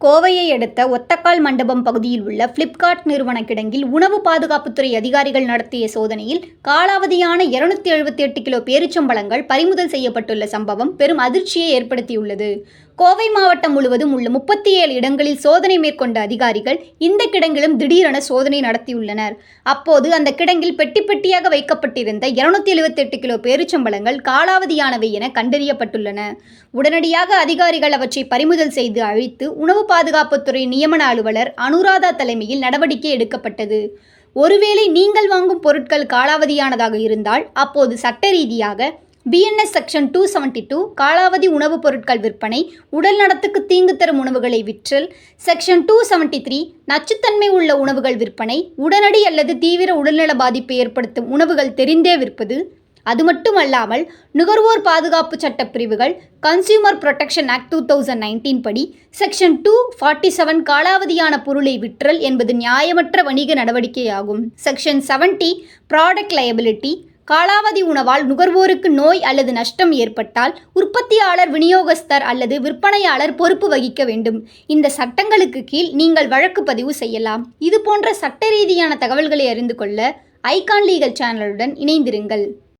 கோவையை அடுத்த ஒத்தக்கால் மண்டபம் பகுதியில் உள்ள பிளிப்கார்ட் நிறுவன கிடங்கில் உணவு பாதுகாப்புத்துறை அதிகாரிகள் நடத்திய சோதனையில் காலாவதியான 278 கிலோ பேரீச்சம்பழங்கள் பறிமுதல் செய்யப்பட்டுள்ள சம்பவம் பெரும் அதிர்ச்சியை ஏற்படுத்தியுள்ளது. கோவை மாவட்டம் முழுவதும் உள்ள 37 இடங்களில் சோதனை மேற்கொண்ட அதிகாரிகள் இந்த கிடங்கிலும் திடீரென சோதனை நடத்தியுள்ளனர். அப்போது அந்த கிடங்கில் பெட்டி பெட்டியாக வைக்கப்பட்டிருந்த 278 கிலோ பேரீச்சம்பழங்கள் காலாவதியானவை என கண்டறியப்பட்டுள்ளன. உடனடியாக அதிகாரிகள் அவற்றை பறிமுதல் செய்து அழித்து உணவு பாதுகாப்புத்துறை நியமன அலுவலர் அனுராதா தலைமையில் நடவடிக்கை எடுக்கப்பட்டது. ஒருவேளை நீங்கள் வாங்கும் பொருட்கள் காலாவதியானதாக இருந்தால் அப்போது சட்ட ரீதியாக BNS செக்ஷன் 272 காலாவதி உணவுப் பொருட்கள் விற்பனை, உடல் நலத்துக்கு தீங்கு தரும் உணவுகளை விற்றல், செக்ஷன் 273 நச்சுத்தன்மை உள்ள உணவுகள் விற்பனை, உடனடி அல்லது தீவிர உடல்நல பாதிப்பை ஏற்படுத்தும் உணவுகள் தெரிந்தே விற்பது, அது மட்டுமல்லாமல் நுகர்வோர் பாதுகாப்பு சட்ட பிரிவுகள் கன்சியூமர் புரொடெக்ஷன் ஆக்ட் 2019 படி செக்ஷன் 247 காலாவதியான பொருளை விற்றல் என்பது நியாயமற்ற வணிக நடவடிக்கையாகும். செக்ஷன் 70 ப்ராடக்ட் லயபிலிட்டி காலாவதி உணவால் நுகர்வோருக்கு நோய் அல்லது நஷ்டம் ஏற்பட்டால் உற்பத்தியாளர், விநியோகஸ்தர் அல்லது விற்பனையாளர் பொறுப்பு வகிக்க வேண்டும். இந்த சட்டங்களுக்கு கீழ் நீங்கள் வழக்கு பதிவு செய்யலாம். இதுபோன்ற சட்ட ரீதியான தகவல்களை அறிந்து கொள்ள ஐகான் லீகல் சேனலுடன் இணைந்திருங்கள்.